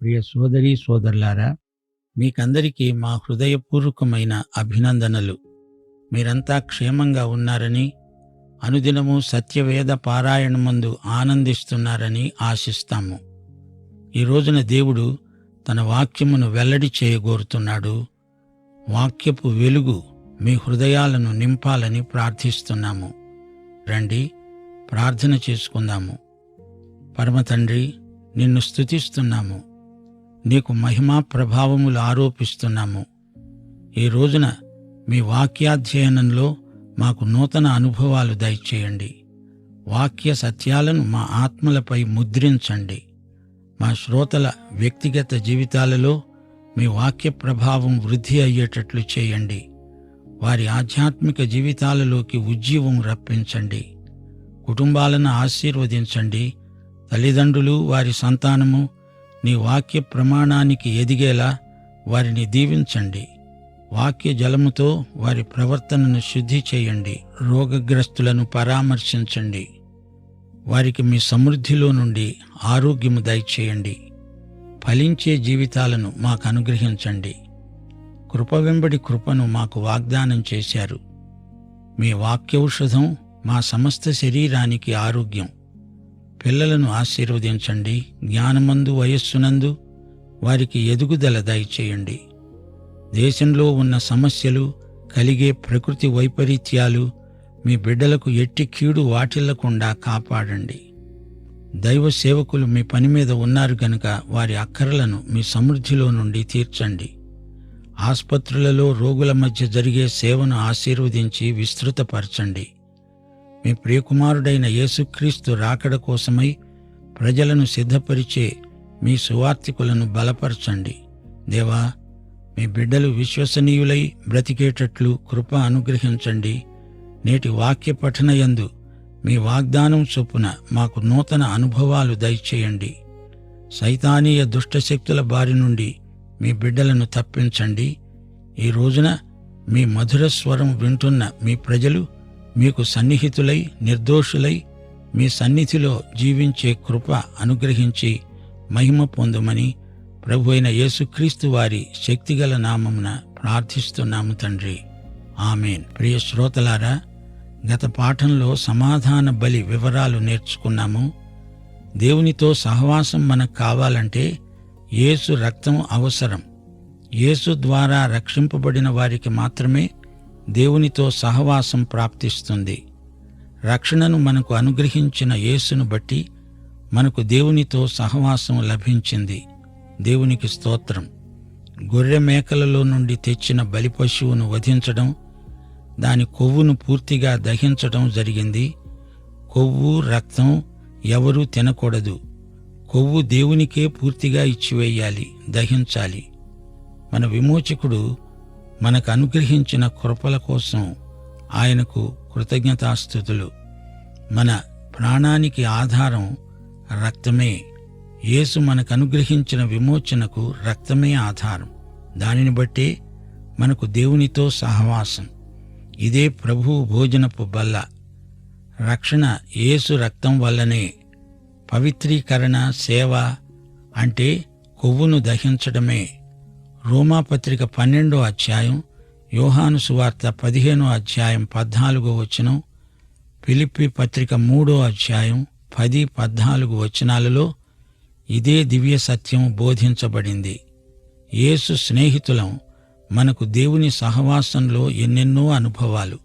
ప్రియ సోదరీ సోదరులారా, మీకందరికీ మా హృదయపూర్వకమైన అభినందనలు. మీరంతా క్షేమంగా ఉన్నారని, అనుదినము సత్యవేద పారాయణమందు ఆనందిస్తున్నారని ఆశిస్తాము. ఈ రోజున దేవుడు తన వాక్యమును వెల్లడి చేయగోరుతున్నాడు. వాక్యపు వెలుగు మీ హృదయాలను నింపాలని ప్రార్థిస్తున్నాము. రండి, ప్రార్థన చేసుకుందాము. పరమతండ్రి, నిన్ను స్తుతిస్తున్నాము. నీకు మహిమా ప్రభావములు ఆరోపిస్తున్నాము. ఈ రోజున మీ వాక్యాధ్యయనంలో మాకు నూతన అనుభవాలు దయచేయండి. వాక్య సత్యాలను మా ఆత్మలపై ముద్రించండి. మా శ్రోతల వ్యక్తిగత జీవితాలలో మీ వాక్య ప్రభావం వృద్ధి అయ్యేటట్లు చేయండి. వారి ఆధ్యాత్మిక జీవితాలలోకి ఉజ్జీవం రప్పించండి. కుటుంబాలను ఆశీర్వదించండి. తల్లిదండ్రులు, వారి సంతానము నీ వాక్య ప్రమాణానికి ఎదిగేలా వారిని దీవించండి. వాక్య జలముతో వారి ప్రవర్తనను శుద్ధి చేయండి. రోగగ్రస్తులను పరామర్శించండి. వారికి మీ సమృద్ధిలో నుండి ఆరోగ్యము దయచేయండి. ఫలించే జీవితాలను మాకు అనుగ్రహించండి. కృప వెంబడి కృపను మాకు వాగ్దానం చేశారు. మీ వాక్యౌషధం మా సమస్త శరీరానికి ఆరోగ్యం. పిల్లలను ఆశీర్వదించండి. జ్ఞానమందు, వయస్సునందు వారికి ఎదుగుదల దయచేయండి. దేశంలో ఉన్న సమస్యలు, కలిగే ప్రకృతి వైపరీత్యాలు మీ బిడ్డలకు ఎట్టి కీడు వాటిల్లకుండా కాపాడండి. దైవ సేవకులు మీ పని మీద ఉన్నారు గనుక వారి అక్కరలను మీ సమృద్ధిలో నుండి తీర్చండి. ఆస్పత్రులలో రోగుల మధ్య జరిగే సేవను ఆశీర్వదించి విస్తృతపరచండి. మీ ప్రియకుమారుడైన యేసుక్రీస్తు రాకడ కోసమై ప్రజలను సిద్ధపరిచే మీ సువార్తికులను బలపరచండి. దేవా, మీ బిడ్డలు విశ్వసనీయులై బ్రతికేటట్లు కృప అనుగ్రహించండి. నేటి వాక్య పఠనయందు మీ వాగ్దానం చొప్పున మాకు నూతన అనుభవాలు దయచేయండి. సైతానీయ దుష్టశక్తుల బారి నుండి మీ బిడ్డలను తప్పించండి. ఈ రోజున మీ మధుర స్వరం వింటున్న మీ ప్రజలు మీకు సన్నిహితులై, నిర్దోషులై మీ సన్నిధిలో జీవించే కృప అనుగ్రహించి మహిమ పొందుమని ప్రభు అయిన యేసుక్రీస్తు వారి శక్తిగల నామమున ప్రార్థిస్తున్నాము తండ్రి. ఆమేన్. ప్రియ శ్రోతలారా, గత పాఠంలో సమాధాన బలి వివరాలు నేర్చుకున్నాము. దేవునితో సహవాసం మనకు కావాలంటే యేసు రక్తం అవసరం. యేసు ద్వారా రక్షింపబడిన వారికి మాత్రమే దేవునితో సహవాసం ప్రాప్తిస్తుంది. రక్షణను మనకు అనుగ్రహించిన యేసును బట్టి మనకు దేవునితో సహవాసం లభించింది. దేవునికి స్తోత్రం. గొర్రె మేకలలో నుండి తెచ్చిన బలి పశువును వధించడం, దాని కొవ్వును పూర్తిగా దహించడం జరిగింది. కొవ్వు, రక్తం ఎవరూ తినకూడదు. కొవ్వు దేవునికే పూర్తిగా ఇచ్చివేయాలి, దహించాలి. మన విమోచకుడు మనకు అనుగ్రహించిన కృపల కోసం ఆయనకు కృతజ్ఞతాస్తుతులు. మన ప్రాణానికి ఆధారం రక్తమే. యేసు మనకు అనుగ్రహించిన విమోచనకు రక్తమే ఆధారం. దానిని బట్టే మనకు దేవునితో సహవాసం. ఇదే ప్రభువు భోజనపు బల్ల. రక్షణ యేసు రక్తం వల్లనే. పవిత్రీకరణ, సేవ అంటే కొవ్వును దహించడమే. రోమాపత్రిక 12వ అధ్యాయం, యోహాను సువార్త 15వ అధ్యాయం 14వ వచనం, ఫిలిప్పీ పత్రిక 3వ అధ్యాయం 10-14 వచనాలలో ఇదే దివ్య సత్యం బోధించబడింది. యేసు స్నేహితులం. మనకు దేవుని సహవాసంలో ఎన్నెన్నో అనుభవాలు.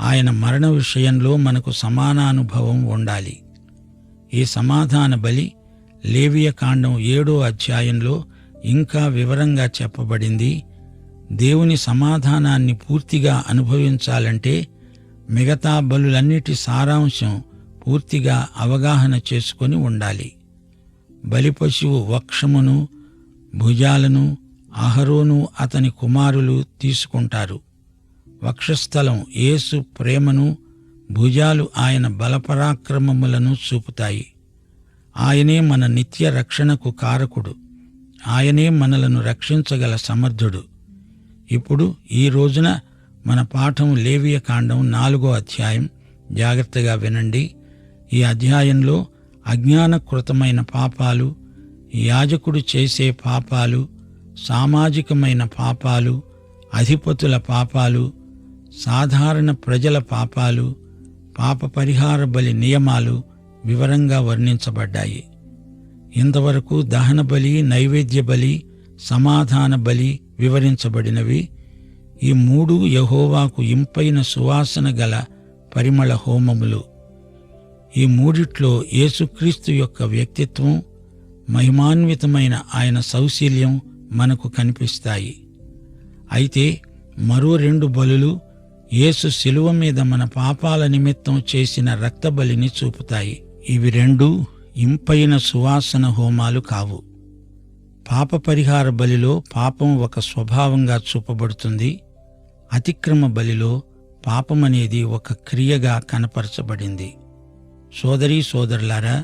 ఆయన మరణ విషయంలో మనకు సమానానుభవం ఉండాలి. ఈ సమాధాన బలి లేవియకాండం 7వ అధ్యాయంలో ఇంకా వివరంగా చెప్పబడింది. దేవుని సమాధానాన్ని పూర్తిగా అనుభవించాలంటే మిగతా బలులన్నిటి సారాంశం పూర్తిగా అవగాహన చేసుకొని ఉండాలి. బలిపశువు వక్షమును, భుజాలను అహరోను అతని కుమారులు తీసుకుంటారు. వక్షస్థలం యేసు ప్రేమను, భుజాలు ఆయన బలపరాక్రమములను చూపుతాయి. ఆయనే మన నిత్య రక్షణకు కారకుడు. ఆయనే మనలను రక్షించగల సమర్థుడు. ఇప్పుడు ఈ రోజున మన పాఠం లేవియకాండం 4వ అధ్యాయం. జాగ్రత్తగా వినండి. ఈ అధ్యాయంలో అజ్ఞానకృతమైన పాపాలు, యాజకుడు చేసే పాపాలు, సామాజికమైన పాపాలు, అధిపతుల పాపాలు, సాధారణ ప్రజల పాపాలు, పాప పరిహార బలి నియమాలు వివరంగా వర్ణించబడ్డాయి. ఇంతవరకు దహన బలి, నైవేద్య బలి, సమాధాన బలి వివరించబడినవి. ఈ మూడు యెహోవాకు ఇంపైన సువాసన గల పరిమళ హోమములు. ఈ మూడిట్లో యేసుక్రీస్తు యొక్క వ్యక్తిత్వం, మహిమాన్వితమైన ఆయన సౌశీల్యం మనకు కనిపిస్తాయి. అయితే మరో 2 బలులు యేసు శిలువ మీద మన పాపాల నిమిత్తం చేసిన రక్తబలిని చూపుతాయి. ఇవి 2 ఇంపైన సువాసన హోమాలు కావు. పాప పరిహార బలిలో పాపం ఒక స్వభావంగా చూపబడుతుంది. అతిక్రమ బలిలో పాపమనేది ఒక క్రియగా కనపరచబడింది. సోదరీ సోదరులారా,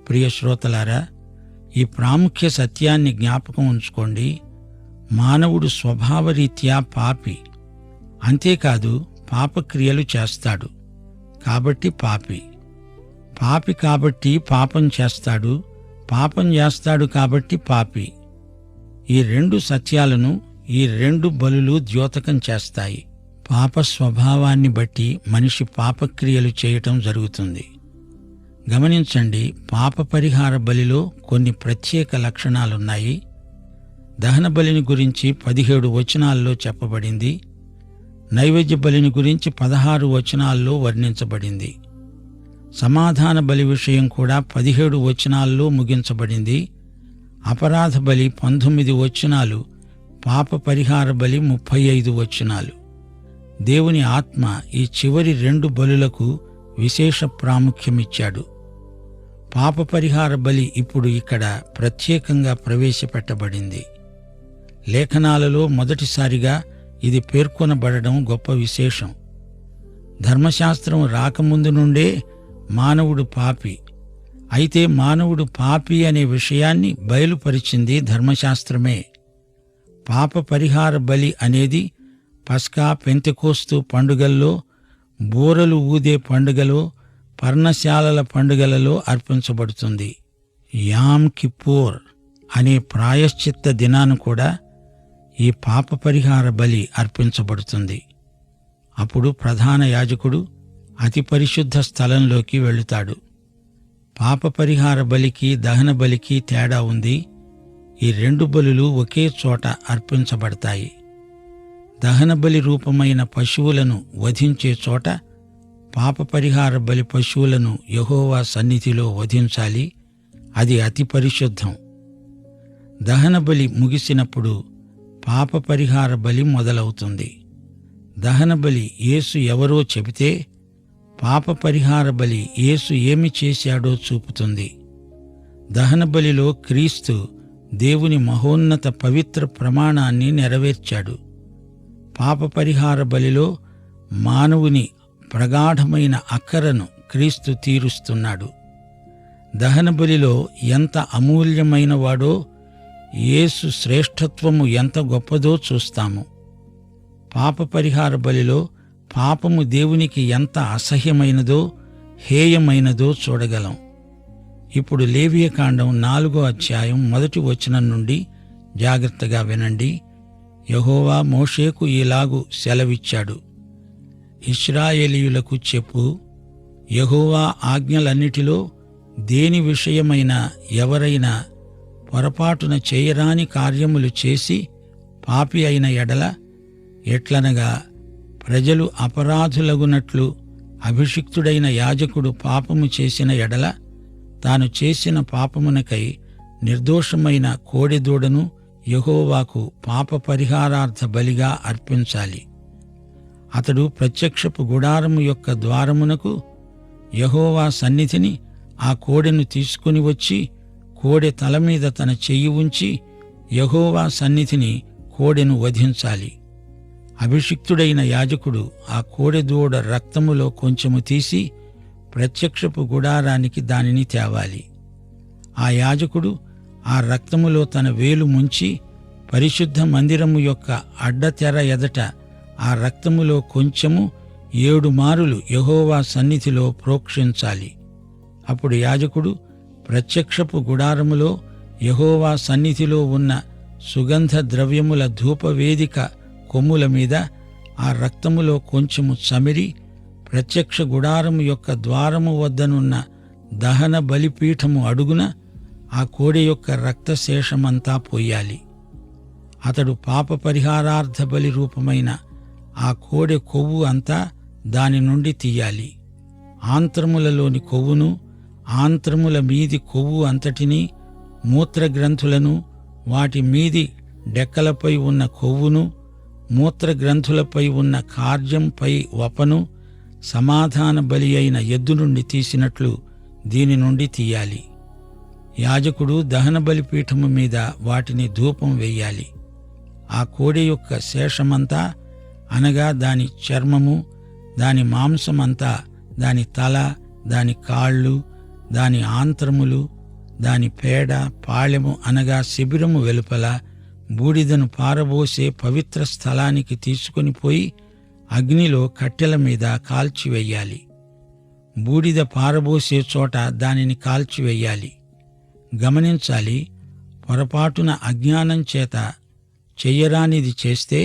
ప్రియ శ్రోతలారా, ఈ ప్రాముఖ్య సత్యాన్ని జ్ఞాపకం ఉంచుకోండి. మానవుడు స్వభావరీత్యా పాపి. అంతేకాదు, పాపక్రియలు చేస్తాడు కాబట్టి పాపి. పాపి కాబట్టి పాపం చేస్తాడు, పాపం చేస్తాడు కాబట్టి పాపి. ఈ 2 సత్యాలను ఈ 2 బలులు ద్యోతకం చేస్తాయి. పాప స్వభావాన్ని బట్టి మనిషి పాపక్రియలు చేయటం జరుగుతుంది. గమనించండి, పాప పరిహార బలిలో కొన్ని ప్రత్యేక లక్షణాలున్నాయి. దహన బలిని గురించి 17 వచనాల్లో చెప్పబడింది. నైవేద్య బలిని గురించి 16 వచనాల్లో వర్ణించబడింది. సమాధాన బలి విషయం కూడా 17 వచనాల్లో ముగించబడింది. అపరాధ బలి 19 వచనాలు, పాప పరిహార బలి 35 వచనాలు. దేవుని ఆత్మ ఈ చివరి 2 బలులకు విశేష ప్రాముఖ్యమిచ్చాడు. పాప పరిహార బలి ఇప్పుడు ఇక్కడ ప్రత్యేకంగా ప్రవేశపెట్టబడింది. లేఖనాలలో మొదటిసారిగా ఇది పేర్కొనబడడం గొప్ప విశేషం. ధర్మశాస్త్రం రాకముందు నుండే మానవుడు పాపి. అయితే మానవుడు పాపి అనే విషయాన్ని బయలుపరిచింది ధర్మశాస్త్రమే. పాప పరిహార బలి అనేది పస్కా, పెంతెకోస్తు పండుగల్లో, బూరలు ఊదే పండుగలో, పర్ణశాలల పండుగలలో అర్పించబడుతుంది. యామ్ కిప్పూర్ అనే ప్రాయశ్చిత్త దినాన కూడా ఈ పాప పరిహార బలి అర్పించబడుతుంది. అప్పుడు ప్రధాన యాజకుడు అతి పరిశుద్ధ స్థలంలోకి వెళుతాడు. పాప పరిహార బలికి, దహన బలికి తేడా ఉంది. ఈ 2 బలులు ఒకే చోట అర్పించబడతాయి. దహన బలి రూపమైన పశువులను వధించే చోట పాప పరిహార బలి పశువులను యెహోవా సన్నిధిలో వధించాలి. అది అతి పరిశుద్ధం. దహన బలి ముగిసినప్పుడు పాప పరిహార బలి మొదలవుతుంది. దహన బలి యేసు ఎవరో చెబితే, పాప పరిహార బలి యేసు ఏమి చేశాడో చూపుతుంది. దహన బలిలో క్రీస్తు దేవుని మహోన్నత పవిత్ర ప్రమాణాన్ని నెరవేర్చాడు. పాప పరిహార బలిలో మానవుని ప్రగాఢమైన అక్కరను క్రీస్తు తీరుస్తున్నాడు. దహన బలిలో ఎంత అమూల్యమైన వాడో, యేసు శ్రేష్ఠత్వము ఎంత గొప్పదో చూస్తాము. పాప పరిహార బలిలో పాపము దేవునికి ఎంత అసహ్యమైనదో, హేయమైనదో చూడగలం. ఇప్పుడు లేవియకాండం 4వ అధ్యాయం 1వ వచనం నుండి జాగ్రత్తగా వినండి. యెహోవా మోషేకు ఇలాగు సెలవిచ్చాడు. ఇశ్రాయేలీయులకు చెప్పు, యెహోవా ఆజ్ఞలన్నిటిలో దేని విషయమైన ఎవరైనా పొరపాటున చేయరాని కార్యములు చేసి పాపి అయిన ఎడల, ఎట్లనగా ప్రజలు అపరాధులగునట్లు అభిషిక్తుడైన యాజకుడు పాపము చేసిన ఎడల, తాను చేసిన పాపమునకై నిర్దోషమైన కోడెదూడను యెహోవాకు పాప పరిహారార్థ బలిగా అర్పించాలి. అతడు ప్రత్యక్షపు గుడారము యొక్క ద్వారమునకు యెహోవా సన్నిధిని ఆ కోడెను తీసుకుని వచ్చి, కోడె తల మీద తన చెయ్యి ఉంచి యెహోవా సన్నిధిని కోడెను వధించాలి. అభిషిక్తుడైన యాజకుడు ఆ కోడెదూడ రక్తములో కొంచెము తీసి ప్రత్యక్షపు గుడారానికి దానిని తేవాలి. ఆ యాజకుడు ఆ రక్తములో తన వేలు ముంచి పరిశుద్ధ మందిరము యొక్క అడ్డతెర ఎదట ఆ రక్తములో కొంచెము 7 మారులు యెహోవా సన్నిధిలో ప్రోక్షించాలి. అప్పుడు యాజకుడు ప్రత్యక్షపు గుడారములో యెహోవా సన్నిధిలో ఉన్న సుగంధ ద్రవ్యముల ధూపవేదిక కొమ్ముల మీద ఆ రక్తములో కొంచెము చమిరి ప్రత్యక్ష గుడారము యొక్క ద్వారము వద్దనున్న దహన బలిపీఠము అడుగున ఆ కోడె యొక్క రక్తశేషమంతా పోయాలి. అతడు పాప పరిహారార్థ బలి రూపమైన ఆ కోడె కొవ్వు అంతా దాని నుండి తీయాలి. ఆంత్రములలోని కొవ్వును, ఆంత్రముల మీది కొవ్వు అంతటినీ, మూత్రగ్రంథులను, వాటి మీది డెక్కలపై ఉన్న కొవ్వును, మూత్రగ్రంథులపై ఉన్న కార్యంపై వపను సమాధాన బలి అయిన ఎద్దు నుండి తీసినట్లు దీని నుండి తీయాలి. యాజకుడు దహన బలిపీఠము మీద వాటిని ధూపం వెయ్యాలి. ఆ కోడె యొక్క శేషమంతా, అనగా దాని చర్మము, దాని మాంసమంతా, దాని తల, దాని కాళ్ళు, దాని ఆంత్రములు, దాని పేడ, పాళెము అనగా శిబిరము వెలుపల బూడిదను పారబోసే పవిత్ర స్థలానికి తీసుకొని పోయి అగ్నిలో కట్టెల మీద కాల్చివెయ్యాలి. బూడిద పారబోసే చోట దానిని కాల్చివెయ్యాలి. గమనించాలి, పొరపాటున అజ్ఞానం చేత చెయ్యరానిది చేస్తే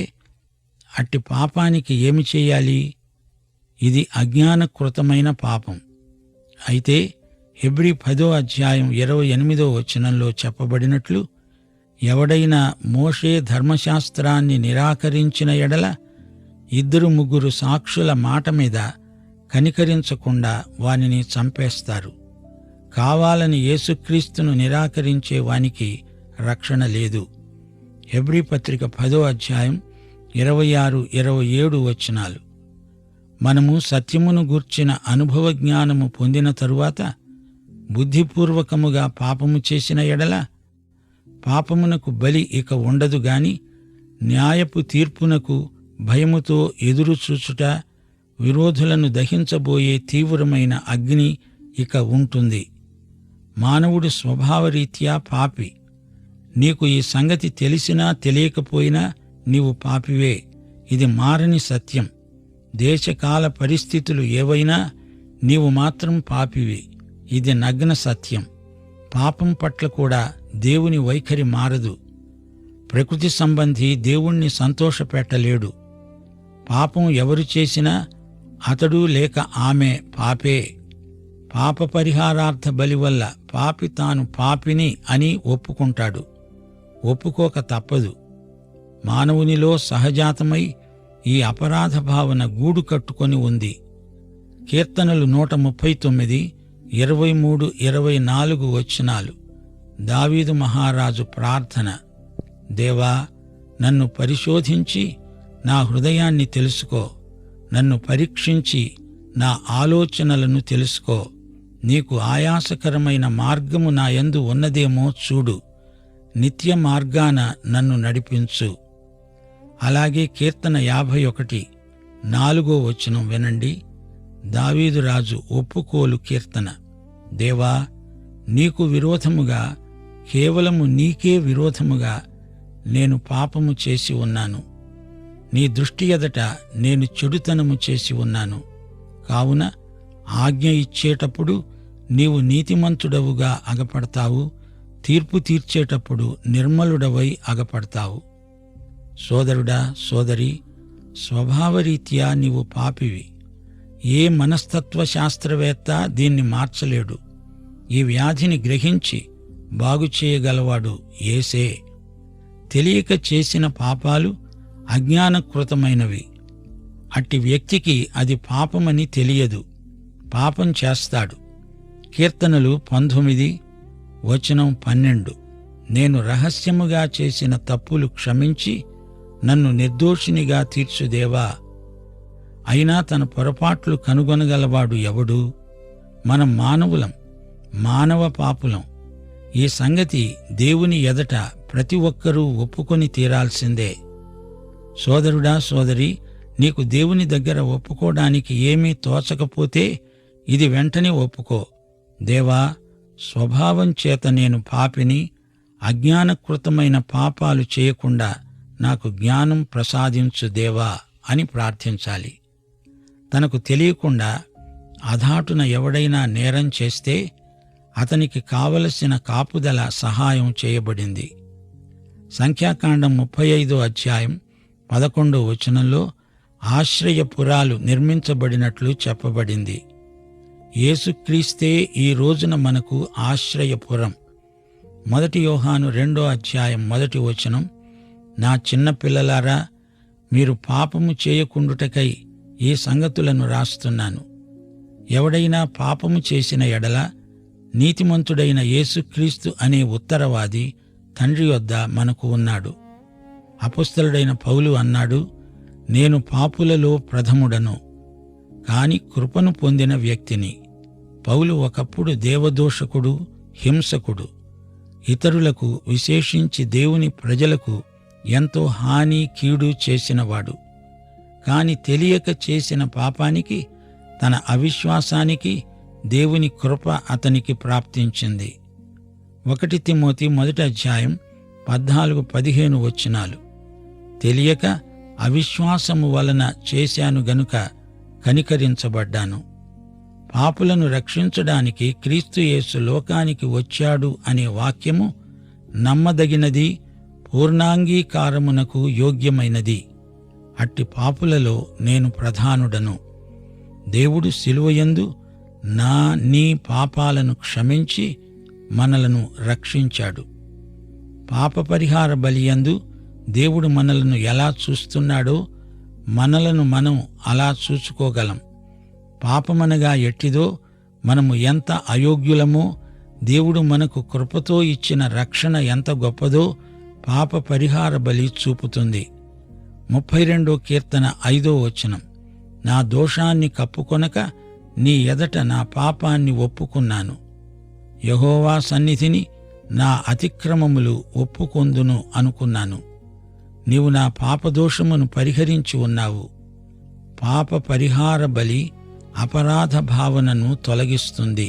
అట్టి పాపానికి ఏమి చెయ్యాలి? ఇది అజ్ఞానకృతమైన పాపం. అయితే హెబ్రీ 10వ అధ్యాయం 28వ వచనంలో చెప్పబడినట్లు, ఎవడైనా మోషే ధర్మశాస్త్రాన్ని నిరాకరించిన ఎడల 2-3 సాక్షుల మాట మీద కనికరించకుండా వానిని చంపేస్తారు. కావాలని యేసుక్రీస్తును నిరాకరించే వానికి రక్షణ లేదు. హెబ్రీ పత్రిక 10వ అధ్యాయం 26-27 వచనాలు. మనము సత్యమును గూర్చిన అనుభవ జ్ఞానము పొందిన తరువాత బుద్ధిపూర్వకముగా పాపము చేసిన ఎడల పాపమునకు బలి ఇక ఉండదు గాని న్యాయపు తీర్పునకు భయముతో ఎదురుచూచుట, విరోధులను దహించబోయే తీవ్రమైన అగ్ని ఇక ఉంటుంది. మానవుడు స్వభావరీత్యా పాపి. నీకు ఈ సంగతి తెలిసినా తెలియకపోయినా నీవు పాపివే. ఇది మారని సత్యం. దేశకాల పరిస్థితులు ఏవైనా నీవు మాత్రం పాపివి. ఇది నగ్న సత్యం. పాపం పట్ల కూడా దేవుని వైఖరి మారదు. ప్రకృతి సంబంధి దేవుణ్ణి సంతోషపెట్టలేడు. పాపం ఎవరు చేసినా అతడు లేక ఆమె పాపే. పాప పరిహారార్థ బలి వల్ల పాపి తాను పాపిని అని ఒప్పుకుంటాడు. ఒప్పుకోక తప్పదు. మానవునిలో సహజాతమై ఈ అపరాధ భావన గూడు కట్టుకొని ఉంది. కీర్తనలు 139, 23, 24 వచనాలు. దావీదు మహారాజు ప్రార్థన: దేవా, నన్ను పరిశోధించి నా హృదయాన్ని తెలుసుకో. నన్ను పరీక్షించి నా ఆలోచనలను తెలుసుకో. నీకు ఆయాసకరమైన మార్గము నా యందు ఉన్నదేమో చూడు. నిత్య మార్గాన నన్ను నడిపించు. అలాగే కీర్తన 51, 4వ వచనం వినండి. దావీదు రాజు ఒప్పుకోలు కీర్తన: దేవా, నీకు విరోధముగా, కేవలము నీకే విరోధముగా నేను పాపము చేసి ఉన్నాను. నీ దృష్టి ఎదట నేను చెడుతనము చేసి ఉన్నాను. కావున ఆజ్ఞ ఇచ్చేటప్పుడు నీవు నీతిమంతుడవుగా అగపడతావు, తీర్పు తీర్చేటప్పుడు నిర్మలుడవై అగపడతావు. సోదరుడా, సోదరి, స్వభావరీత్యా నీవు పాపివి. ఏ మనస్తత్వ శాస్త్రవేత్త దీన్ని మార్చలేడు. ఈ వ్యాధిని గ్రహించి బాగుచేయగలవాడు యేసే. తెలియక చేసిన పాపాలు అజ్ఞానకృతమైనవి. అట్టి వ్యక్తికి అది పాపమని తెలియదు. పాపం చేస్తాడు. కీర్తనలు 19, వచనం 12. నేను రహస్యముగా చేసిన తప్పులు క్షమించి నన్ను నిర్దోషినిగా తీర్చుదేవా. అయినా తన పొరపాట్లు కనుగొనగలవాడు ఎవడు? మనం మానవులం, మానవ పాపులం. ఈ సంగతి దేవుని ఎదట ప్రతి ఒక్కరూ ఒప్పుకొని తీరాల్సిందే. సోదరుడా, సోదరి, నీకు దేవుని దగ్గర ఒప్పుకోవడానికి ఏమీ తోచకపోతే ఇది వెంటనే ఒప్పుకో. దేవా, స్వభావం చేత నేను పాపిని, అజ్ఞానకృతమైన పాపాలు చేయకుండా నాకు జ్ఞానం ప్రసాదించు దేవా అని ప్రార్థించాలి. తనకు తెలియకుండా అధాటున ఎవడైనా నేరం చేస్తే అతనికి కావలసిన కాపుదల సహాయం చేయబడింది. సంఖ్యాకాండం 35 అధ్యాయం 11 వచనంలో ఆశ్రయపురాలు నిర్మించబడినట్లు చెప్పబడింది. యేసుక్రీస్తే ఈ రోజున మనకు ఆశ్రయపురం. 1 యోహాను 2 అధ్యాయం 1 వచనం, నా చిన్న పిల్లలారా, మీరు పాపము చేయకుండుటకై ఈ సంగతులను రాస్తున్నాను. ఎవడైనా పాపము చేసిన ఎడల నీతిమంతుడైన యేసుక్రీస్తు అనే ఉత్తరవాది తండ్రి వద్ద మనకు ఉన్నాడు. అపొస్తలుడైన పౌలు అన్నాడు, నేను పాపులలో ప్రథముడను, కాని కృపను పొందిన వ్యక్తిని. పౌలు ఒకప్పుడు దేవదూషకుడు, హింసకుడు, ఇతరులకు విశేషించి దేవుని ప్రజలకు ఎంతో హాని కీడు చేసినవాడు. కాని తెలియక చేసిన పాపానికి, తన అవిశ్వాసానికి దేవుని కృప అతనికి ప్రాప్తించింది. 1 తిమోతి 1 అధ్యాయం 14-15 వచనాలు, తెలియక అవిశ్వాసము వలన చేశాను గనుక కనికరించబడ్డాను. పాపులను రక్షించడానికి క్రీస్తు యేసు లోకానికి వచ్చాడు అనే వాక్యము నమ్మదగినది, పూర్ణాంగీకారమునకు యోగ్యమైనది. అట్టి పాపులలో నేను ప్రధానుడను. దేవుడు శిలువయందు నీ పాపాలను క్షమించి మనలను రక్షించాడు. పాప పరిహార బలియందు దేవుడు మనలను ఎలా చూస్తున్నాడో మనలను మనం అలా చూసుకోగలం. పాపమనగా ఎట్టిదో, మనము ఎంత అయోగ్యులమో, దేవుడు మనకు కృపతో ఇచ్చిన రక్షణ ఎంత గొప్పదో పాప పరిహార బలి చూపుతుంది. 32 కీర్తన 5వ వచనం, నా దోషాన్ని కప్పుకొనక నీ ఎదట నా పాపాన్ని ఒప్పుకున్నాను. యెహోవా సన్నిధిని నా అతిక్రమములు ఒప్పుకొందును అనుకున్నాను. నీవు నా పాపదోషమును పరిహరించి ఉన్నావు. పాప పరిహార బలి అపరాధ భావనను తొలగిస్తుంది.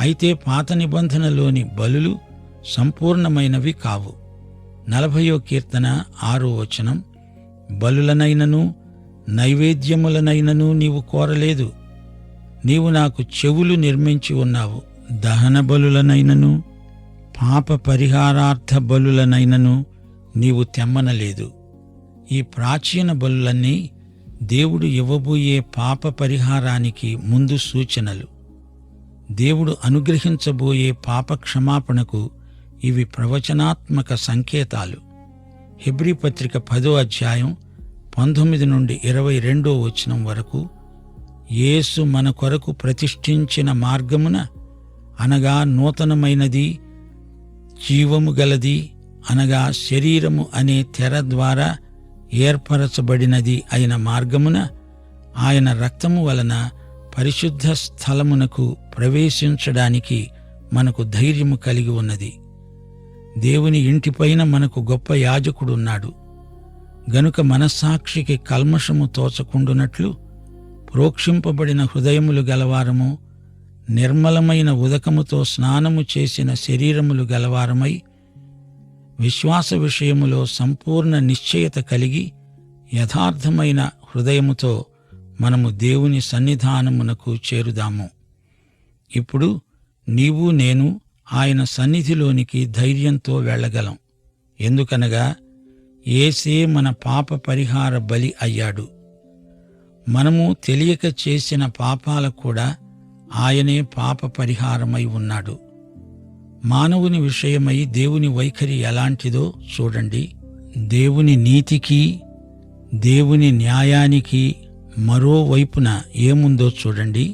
అయితే పాత నిబంధనలోని బలులు సంపూర్ణమైనవి కావు. 40వ కీర్తన 6వ వచనం, బలులనైనను నైవేద్యములనైనను నీవు కోరలేదు. నీవు నాకు చెవులు నిర్మించి ఉన్నావు. దహన బలులనైనను పాప పరిహారార్థ బలులనైనను నీవు తెమ్మనలేదు. ఈ ప్రాచీన బలులన్నీ దేవుడు ఇవ్వబోయే పాప పరిహారానికి ముందు సూచనలు. దేవుడు అనుగ్రహించబోయే పాప క్షమాపణకు ఇవి ప్రవచనాత్మక సంకేతాలు. హెబ్రీ పత్రిక 10వ అధ్యాయం 19-22 వచనం వరకు, యేసు మన కొరకు ప్రతిష్ఠించిన మార్గమున, అనగా నూతనమైనది, జీవము గలది, అనగా శరీరము అనే తెర ద్వారా ఏర్పరచబడినది అయిన మార్గమున ఆయన రక్తము వలన పరిశుద్ధ స్థలమునకు ప్రవేశించడానికి మనకు ధైర్యము కలిగి ఉన్నది. దేవుని ఇంటిపైన మనకు గొప్ప యాజకుడున్నాడు గనుక మనస్సాక్షికి కల్మషము తోచకుండునట్లు ప్రోక్షింపబడిన హృదయములు గలవారము, నిర్మలమైన ఉదకముతో స్నానము చేసిన శరీరములు గలవారమై, విశ్వాస విషయములో సంపూర్ణ నిశ్చయత కలిగి యథార్థమైన హృదయముతో మనము దేవుని సన్నిధానమునకు చేరుదాము. ఇప్పుడు నీవు నేను ఆయన సన్నిధిలోనికి ధైర్యంతో వెళ్ళగలం. ఎందుకనగా యేసే మన పాప పరిహార బలి అయ్యాడు. మనము తెలియక చేసిన పాపాలకు కూడా ఆయనే పాప పరిహారమై ఉన్నాడు. మానవుని విషయమై దేవుని వైఖరి ఎలాంటిదో చూడండి. దేవుని నీతికి, దేవుని న్యాయానికి మరోవైపున ఏముందో చూడండి.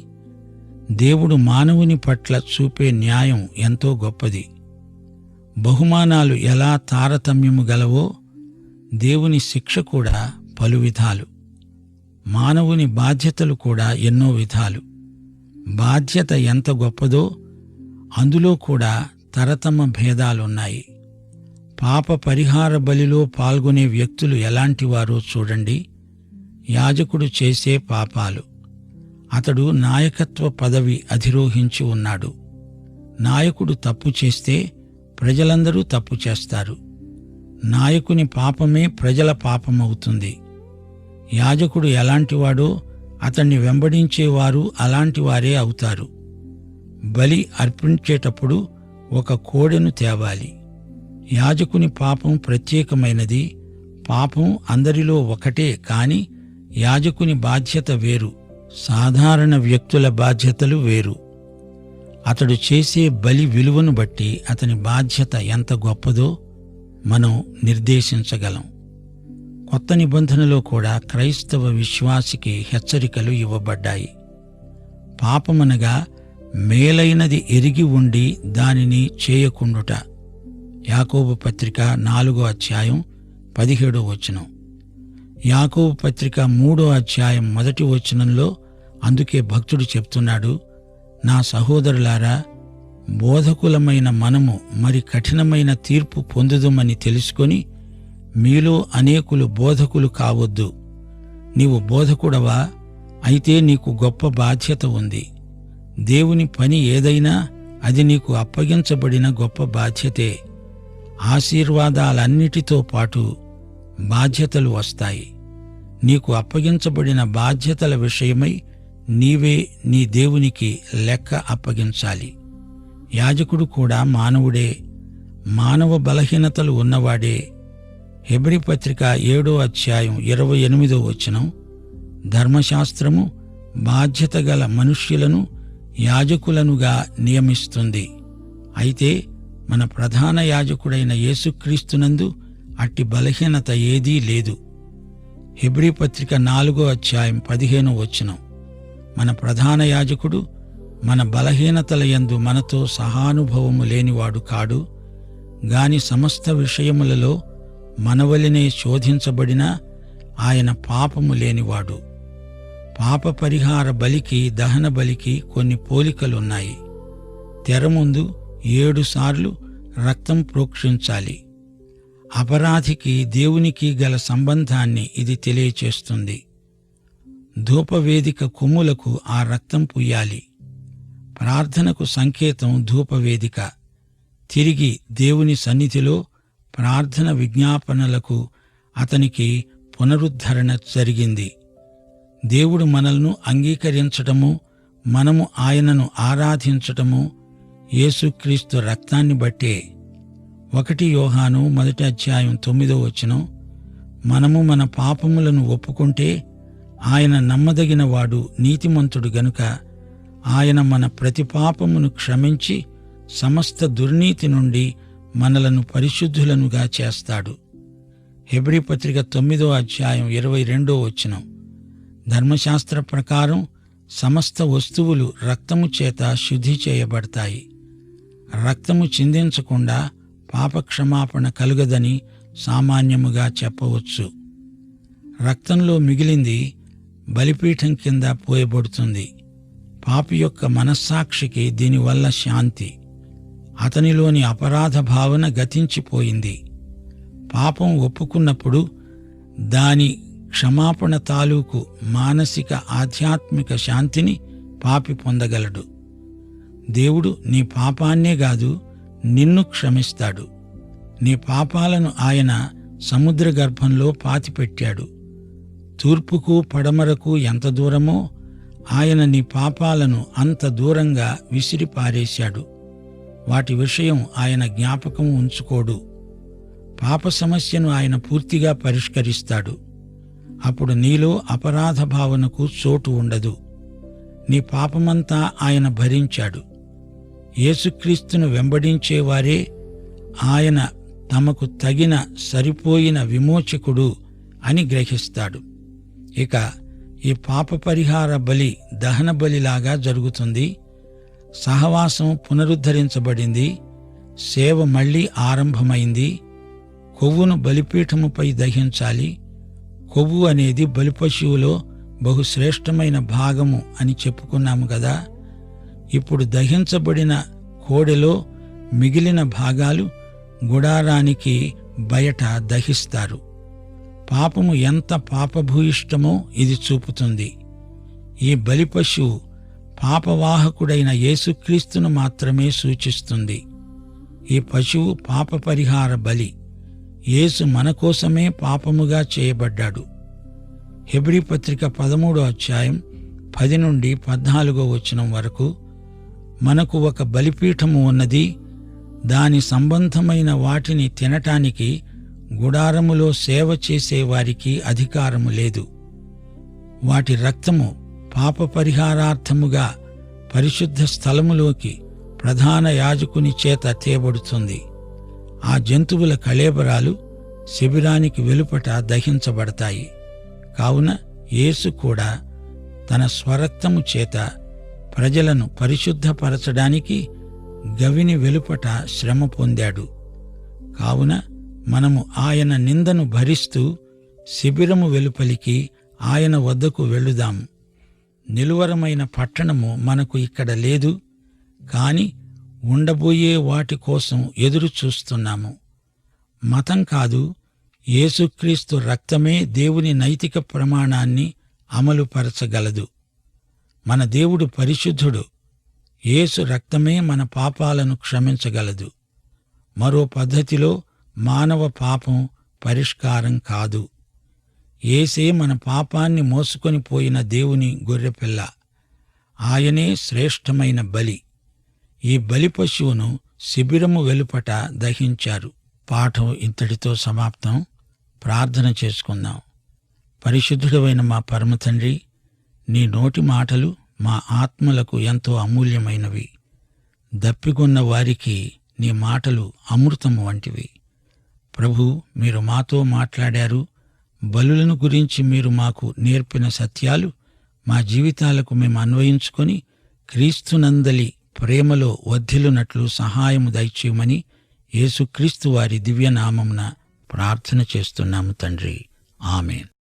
దేవుడు మానవుని పట్ల చూపే న్యాయం ఎంతో గొప్పది. బహుమానాలు ఎలా తారతమ్యము గలవో దేవుని శిక్ష కూడా పలు విధాలు. మానవుని బాధ్యతలు కూడా ఎన్నో విధాలు. బాధ్యత ఎంత గొప్పదో అందులో కూడా తరతమ భేదాలున్నాయి. పాప పరిహార బలిలో పాల్గొనే వ్యక్తులు ఎలాంటివారో చూడండి. యాజకుడు చేసే పాపాలు. అతడు నాయకత్వ పదవి అధిరోహించి ఉన్నాడు. నాయకుడు తప్పు చేస్తే ప్రజలందరూ తప్పు చేస్తారు. నాయకుని పాపమే ప్రజల పాపమవుతుంది. యాజకుడు ఎలాంటివాడో అతన్ని వెంబడించేవారు అలాంటివారే అవుతారు. బలి అర్పించేటప్పుడు ఒక కోడెను తేవాలి. యాజకుని పాపం ప్రత్యేకమైనది. పాపం అందరిలో ఒకటే, కాని యాజకుని బాధ్యత వేరు, సాధారణ వ్యక్తుల బాధ్యతలు వేరు. అతడు చేసే బలి విలువను బట్టి అతని బాధ్యత ఎంత గొప్పదో మనం నిర్దేశించగలం. కొత్త నిబంధనలో కూడా క్రైస్తవ విశ్వాసికి హెచ్చరికలు ఇవ్వబడ్డాయి. పాపమనగా మేలైనది ఎరిగి ఉండి దానిని చేయకుండుట. యాకోబు పత్రిక 4వ అధ్యాయం 17వ వచనం. యాకోబు పత్రిక 3వ అధ్యాయం 1వ వచనంలో అందుకే భక్తుడు చెప్తున్నాడు, నా సహోదరులారా, బోధకులమైన మనము మరి కఠినమైన తీర్పు పొందుదుమని తెలుసుకొని మీలో అనేకులు బోధకులు కావద్దు. నీవు బోధకుడవా? అయితే నీకు గొప్ప బాధ్యత ఉంది. దేవుని పని ఏదైనా అది నీకు అప్పగించబడిన గొప్ప బాధ్యతే. ఆశీర్వాదాలన్నిటితో పాటు బాధ్యతలు వస్తాయి. నీకు అప్పగించబడిన బాధ్యతల విషయమై నీవే నీ దేవునికి లెక్క అప్పగించాలి. యాజకుడు కూడా మానవుడే, మానవ బలహీనతలు ఉన్నవాడే. హెబ్రీ పత్రిక 7వ అధ్యాయం 28వ వచనం, ధర్మశాస్త్రము బాధ్యత గల మనుష్యులను యాజకులనుగా నియమిస్తుంది. అయితే మన ప్రధాన యాజకుడైన యేసుక్రీస్తునందు అట్టి బలహీనత ఏదీ లేదు. హెబ్రీ పత్రిక 4వ అధ్యాయం 15వ వచనం, మన ప్రధాన యాజకుడు మన బలహీనతల యందు మనతో సహానుభవము లేనివాడు కాడు, గాని సమస్త విషయములలో మనవలనే శోధించబడినా ఆయన పాపము లేనివాడు. పాప పరిహార బలికి, దహన బలికి కొన్ని పోలికలున్నాయి. తెర ముందు 7 సార్లు రక్తం ప్రోక్షించాలి. అపరాధికి దేవునికి గల సంబంధాన్ని ఇది తెలియచేస్తుంది. ధూపవేదిక కొమ్ములకు ఆ రక్తం పుయ్యాలి. ప్రార్థనకు సంకేతం ధూపవేదిక. తిరిగి దేవుని సన్నిధిలో ప్రార్థన విజ్ఞాపనలకు అతనికి పునరుద్ధరణ జరిగింది. దేవుడు మనల్ని అంగీకరించటము, మనము ఆయనను ఆరాధించటము యేసుక్రీస్తు రక్తాన్ని బట్టే. 1 యోహాను 1వ అధ్యాయం 9వ వచనం, మనము మన పాపములను ఒప్పుకుంటే ఆయన నమ్మదగిన వాడు, నీతిమంతుడు గనుక ఆయన మన ప్రతి పాపమును క్షమించి సమస్త దుర్నీతి నుండి మనలను పరిశుద్ధులనుగా చేస్తాడు. హెబ్రీ పత్రిక 9వ అధ్యాయం 22వ వచనం, ధర్మశాస్త్ర ప్రకారం సమస్త వస్తువులు రక్తము చేత శుద్ధి చేయబడతాయి. రక్తము చిందించకుండా పాపక్షమాపణ కలుగదని సామాన్యముగా చెప్పవచ్చు. రక్తంలో మిగిలింది బలిపీఠం కింద పోయబడుతుంది. పాపి యొక్క మనస్సాక్షికి దీనివల్ల శాంతి. అతనిలోని అపరాధ భావన గతించిపోయింది. పాపం ఒప్పుకున్నప్పుడు దాని క్షమాపణ తాలూకు మానసిక ఆధ్యాత్మిక శాంతిని పాపి పొందగలడు. దేవుడు నీ పాపాన్నే గాదు, నిన్ను క్షమిస్తాడు. నీ పాపాలను ఆయన సముద్ర గర్భంలో పాతిపెట్టాడు. తూర్పుకు పడమరకు ఎంత దూరమో ఆయన నీ పాపాలను అంత దూరంగా విసిరిపారేశాడు. వాటి విషయం ఆయన జ్ఞాపకం ఉంచుకోడు. పాప సమస్యను ఆయన పూర్తిగా పరిష్కరిస్తాడు. అప్పుడు నీలో అపరాధ భావనకు చోటు ఉండదు. నీ పాపమంతా ఆయన భరించాడు. యేసుక్రీస్తును వెంబడించేవారే ఆయన తమకు తగిన సరిపోయిన విమోచకుడు అని గ్రహిస్తాడు. ఇక ఈ పాప పరిహార బలి దహన బలిలాగా జరుగుతుంది. సహవాసం పునరుద్ధరించబడింది. సేవ మళ్లీ ఆరంభమైంది. కొవ్వును బలిపీఠముపై దహించాలి. కొవ్వు అనేది బలిపశువులో బహుశ్రేష్టమైన భాగము అని చెప్పుకున్నాము గదా. ఇప్పుడు దహించబడిన కోడెలో మిగిలిన భాగాలు గుడారానికి బయట దహిస్తారు. పాపము ఎంత పాపభూయిష్టమో ఇది చూపుతుంది. ఈ బలిపశువు పాపవాహకుడైన యేసుక్రీస్తును మాత్రమే సూచిస్తుంది. ఈ పశువు పాప పరిహార బలి. యేసు మన కోసమే పాపముగా చేయబడ్డాడు. హెబ్రీ పత్రిక 13వ అధ్యాయం 10 నుండి 14వ వచనం వరకు, మనకు ఒక బలిపీఠము ఉన్నది. దాని సంబంధమైన వాటిని తినటానికి గుడారములో సేవ చేసే వారికి అధికారము లేదు. వాటి రక్తము పాప పరిహారార్థముగా పరిశుద్ధ స్థలములోకి ప్రధాన యాజకుని చేత తేబడుతుంది. ఆ జంతువుల కళేబరాలు శిబిరానికి వెలుపట దహించబడతాయి. కావున యేసు కూడా తన స్వరక్తము చేత ప్రజలను పరిశుద్ధపరచడానికి గవిని వెలుపట శ్రమ పొందాడు. కావున మనము ఆయన నిందను భరిస్తూ శిబిరము వెలుపలికి ఆయన వద్దకు వెళ్ళుదాము. నిలువరమైన పట్టణము మనకు ఇక్కడ లేదు, కాని ఉండబోయే వాటి కోసం ఎదురు చూస్తున్నాము. మతం కాదు, యేసుక్రీస్తు రక్తమే దేవుని నైతిక ప్రమాణాన్ని అమలుపరచగలదు. మన దేవుడు పరిశుద్ధుడు. యేసు రక్తమే మన పాపాలను క్షమించగలదు. మరో పద్ధతిలో మానవ పాపం పరిష్కారం కాదు. యేసే మన పాపాన్ని మోసుకొని పోయిన దేవుని గొర్రెపిల్ల. ఆయనే శ్రేష్టమైన బలి. ఈ బలి పశువును శిబిరము వెలుపట దహించారు. పాఠం ఇంతటితో సమాప్తం. ప్రార్థన చేసుకుందాం. పరిశుద్ధుడవైన మా పరమతండ్రి, నీ నోటి మాటలు మా ఆత్మలకు ఎంతో అమూల్యమైనవి. దప్పికొన్న వారికి నీ మాటలు అమృతము వంటివి. ప్రభు, మీరు మాతో మాట్లాడారు. బలులను గురించి మీరు మాకు నేర్పిన సత్యాలు మా జీవితాలకు మేము అన్వయించుకొని క్రీస్తునందలి ప్రేమలో వర్ధిల్లునట్లు సహాయము దయచేయమని యేసుక్రీస్తు వారి దివ్యనామమున ప్రార్థన చేస్తున్నాము తండ్రి. ఆమేన్.